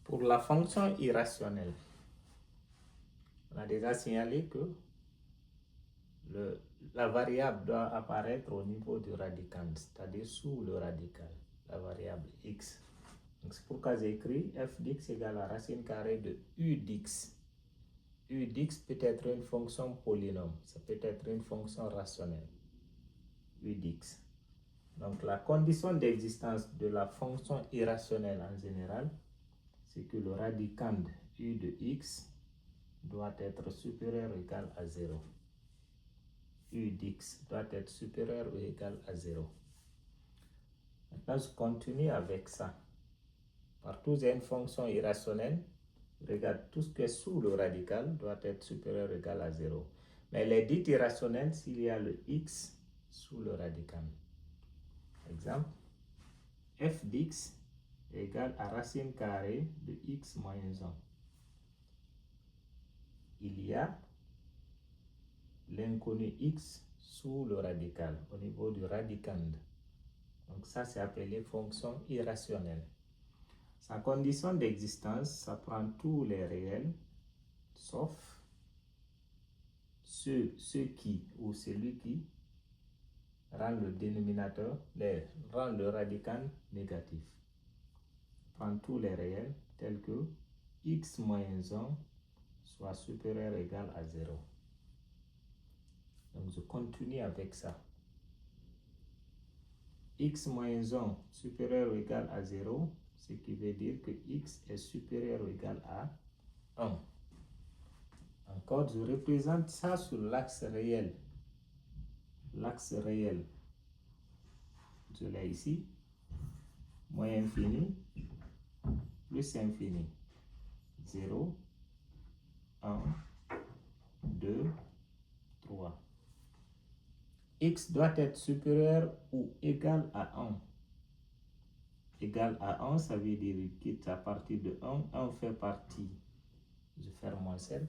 Pour la fonction irrationnelle, on a déjà signalé que la variable doit apparaître au niveau du radicand, c'est-à-dire sous le radical, la variable x. Donc c'est pourquoi j'ai écrit f d'x égale à racine carrée de u d'x. U d'x peut être une fonction polynôme, ça peut être une fonction rationnelle, u d'x. Donc la condition d'existence de la fonction irrationnelle en général, c'est que le radicand u de x doit être supérieur ou égal à 0. U d'x doit être supérieur ou égal à 0. Maintenant, je continue avec ça. Partout où il y a une fonction irrationnelle, regarde, tout ce qui est sous le radical doit être supérieur ou égal à 0. Mais elle est dite irrationnelle s'il y a le x sous le radical. Exemple, f d'x est égal à racine carrée de x moins 1. Il y a l'inconnu x sous le radical, au niveau du radicand. Donc ça, c'est appelé fonction irrationnelle. Sa condition d'existence, ça prend tous les réels, sauf ceux qui, ou celui qui, rend le dénominateur, rend le radicand négatif. Prend tous les réels tels que x moins 1 soit supérieur ou égal à 0. Donc je continue avec ça. X moins 1 supérieur ou égal à 0, ce qui veut dire que x est supérieur ou égal à 1. Encore, je représente ça sur l'axe réel. L'axe réel, je l'ai ici, moins infini, plus infini. 0, 1, 2, 3. X doit être supérieur ou égal à 1. Égal à 1, ça veut dire qu'il quitte à partir de 1, 1 fait partie. Je ferme mon cercle.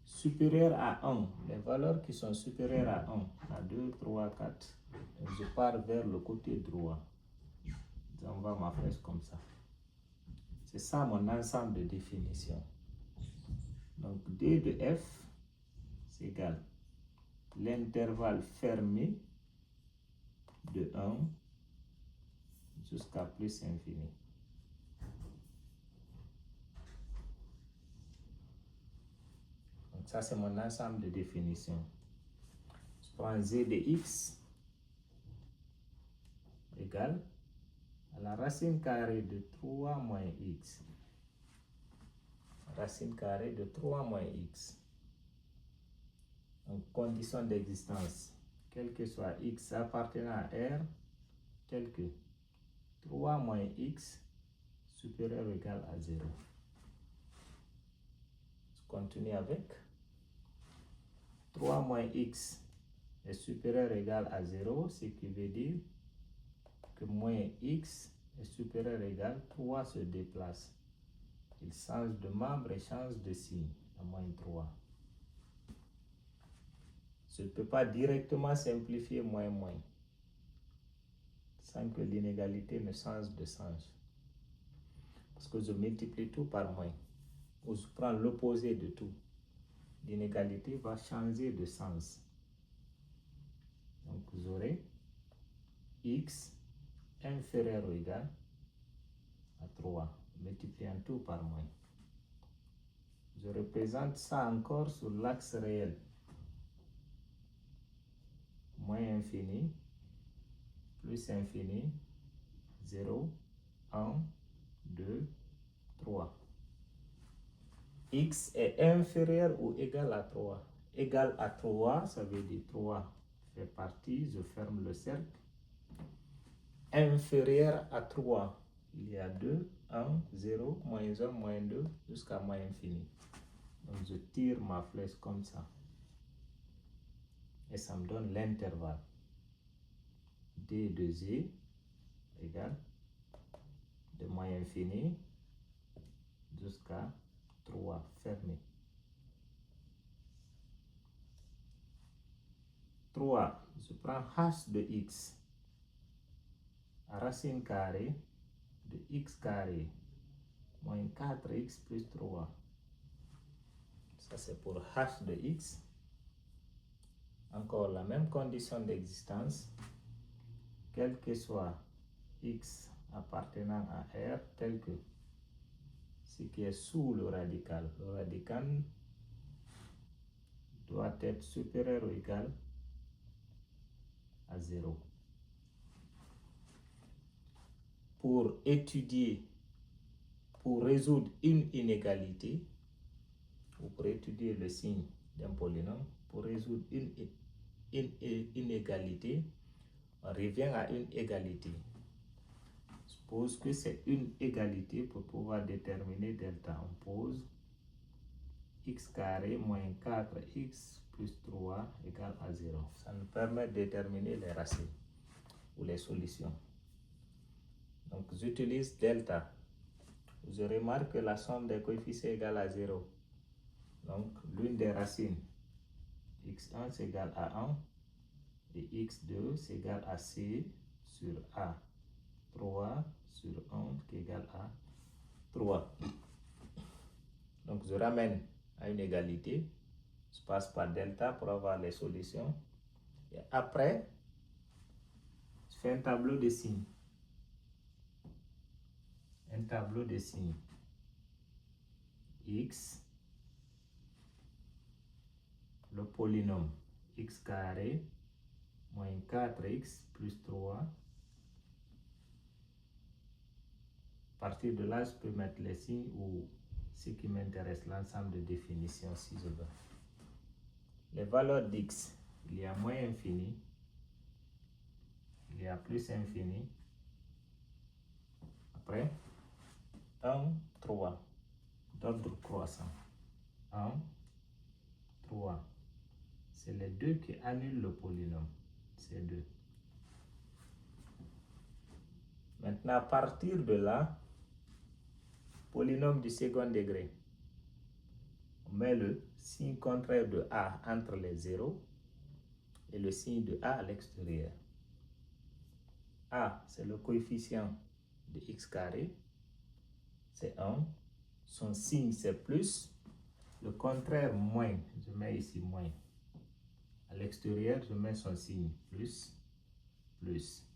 Supérieur à 1, les valeurs qui sont supérieures à 1, à 2, 3, 4, je pars vers le côté droit. J'envoie ma flèche comme ça. C'est ça mon ensemble de définitions. Donc D de F, c'est égal l'intervalle fermé de 1 jusqu'à plus infini. Donc ça, c'est mon ensemble de définitions. Je prends Z de X égale à la racine carrée de 3 moins X. Racine carrée de 3 moins X. Donc, condition d'existence, quel que soit X appartenant à R, tel que 3 moins X supérieur ou égal à 0. Je continue avec 3 moins X est supérieur ou égal à 0, ce qui veut dire que moins X est supérieur ou égal, 3 se déplace. Il change de membre et change de signe, à moins 3. Je ne peux pas directement simplifier moins moins, sans que l'inégalité ne change de sens. Parce que je multiplie tout par moins, ou je prends l'opposé de tout. L'inégalité va changer de sens. Donc j'aurai x inférieur ou égal à 3, multipliant tout par moins. Je représente ça encore sur l'axe réel. Moins infini, plus infini, 0, 1, 2, 3. X est inférieur ou égal à 3. Égal à 3, ça veut dire 3 fait partie, je ferme le cercle. Inférieur à 3, il y a 2, 1, 0, moins 1, moins 2, jusqu'à moins infini. Donc je tire ma flèche comme ça. Et ça me donne l'intervalle. D de Z égale de moins infini jusqu'à 3 fermé. 3, je prends h de x à racine carrée de x carré moins 4x plus 3. Ça, c'est pour h de x. Encore la même condition d'existence. Quel que soit x appartenant à R, tel que ce qui est sous le radical. Le radical doit être supérieur ou égal à 0. Pour résoudre une inégalité, ou pour étudier le signe d'un polynôme, pour résoudre une inégalité, on revient à une égalité. On suppose que c'est une égalité pour pouvoir déterminer delta. On pose x carré moins 4x plus 3 égale à 0. Ça nous permet de déterminer les racines ou les solutions. Donc j'utilise delta. Je remarque que la somme des coefficients est égale à 0. Donc l'une des racines, x1 c'est égal à 1 et x2 c'est égal à c sur a. 3 sur 1 qui est égal à 3. Donc je ramène à une égalité. Je passe par delta pour avoir les solutions. Et après, je fais un tableau de signes. Un tableau de signes. X, le polynôme x carré moins 4x plus 3. À partir de là, je peux mettre les signes ou ce qui m'intéresse, l'ensemble de définitions si je veux. Les valeurs d'x, il y a moins infini, il y a plus infini. Après, 1, 3, d'ordre croissant. 1, 3. C'est les deux qui annulent le polynôme. Ces deux. Maintenant, à partir de là, polynôme du second degré. On met le signe contraire de a entre les zéros et le signe de a à l'extérieur. A, c'est le coefficient de x carré, c'est 1. Son signe, c'est plus. Le contraire, moins. Je mets ici moins. À l'extérieur, je mets son signe plus, plus.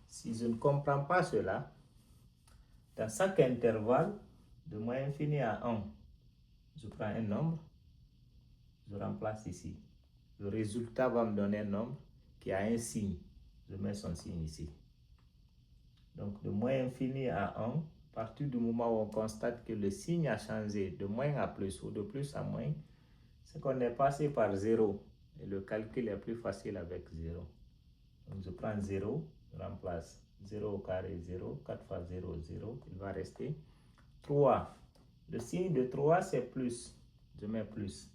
Si je ne comprends pas cela, dans chaque intervalle, de moins infini à 1, je prends un nombre, je remplace ici. Le résultat va me donner un nombre qui a un signe. Je mets son signe ici. Donc, de moins infini à 1, à partir du moment où on constate que le signe a changé de moins à plus ou de plus à moins, c'est qu'on est passé par 0. Et le calcul est plus facile avec 0. Donc, je prends 0, je remplace 0 au carré 0, 4 fois 0, 0. Il va rester 3. Le signe de 3, c'est plus. Je mets plus.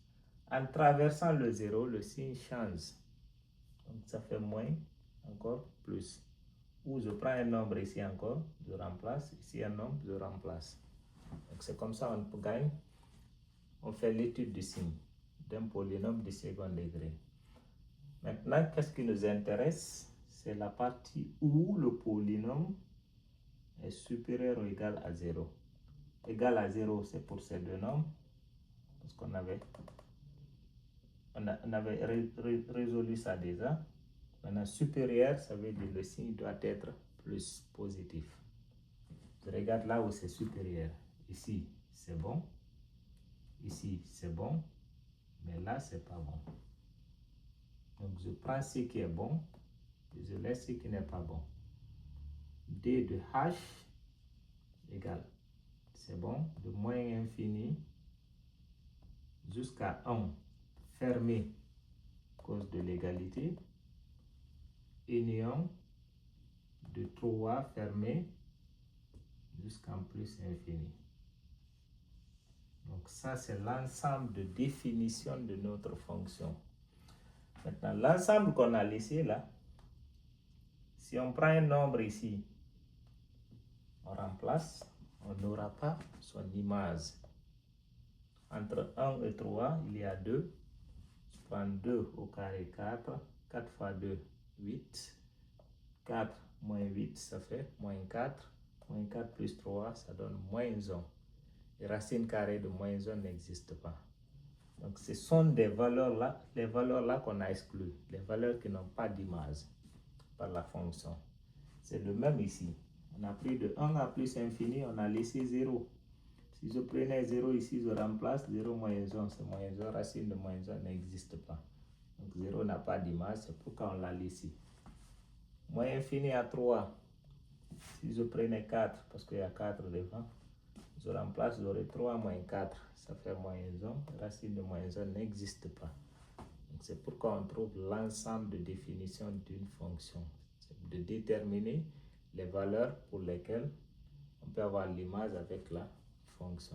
En traversant le 0, le signe change. Donc, ça fait moins, encore plus. Ou je prends un nombre ici encore, je remplace. Ici un nombre, je remplace. Donc, c'est comme ça on gagne. On fait l'étude du signe d'un polynôme du second degré. Maintenant, qu'est-ce qui nous intéresse? C'est la partie où le polynôme est supérieur ou égal à 0. Égal à 0, c'est pour ces deux nombres. Parce qu'on avait résolu ça déjà. Maintenant, supérieur, ça veut dire le signe doit être plus positif. Je regarde là où c'est supérieur. Ici, c'est bon. Ici, c'est bon. Mais là, c'est pas bon. Donc, je prends ce qui est bon et je laisse ce qui n'est pas bon. D de h égale, c'est bon, de moins infini jusqu'à 1 fermé à cause de l'égalité, union de 3 fermé jusqu'en plus infini. Donc ça, c'est l'ensemble de définition de notre fonction. Maintenant, l'ensemble qu'on a laissé là, si on prend un nombre ici, on remplace, on n'aura pas son image. Entre 1 et 3, il y a 2. Je prends 2 au carré 4. 4 fois 2, 8. 4 moins 8, ça fait moins 4. Moins 4 plus 3, ça donne moins 1. Et racine carrée de moins 1 n'existe pas. Donc, ce sont des valeurs-là, les valeurs-là qu'on a exclues, les valeurs qui n'ont pas d'image par la fonction. C'est le même ici. On a pris de 1 à plus infini, on a laissé 0. Si je prenais 0 ici, je remplace 0 moins 1, c'est moins 1, racine de moins 1 n'existe pas. Donc 0 n'a pas d'image, c'est pourquoi on l'a laissé. Moins infini à 3, si je prenais 4, parce qu'il y a 4 devant, je remplace, j'aurai 3 moins 4, ça fait moins 1, racine de moins 1 n'existe pas. Donc c'est pourquoi on trouve l'ensemble de définitions d'une fonction. C'est de déterminer les valeurs pour lesquelles on peut avoir l'image avec la fonction.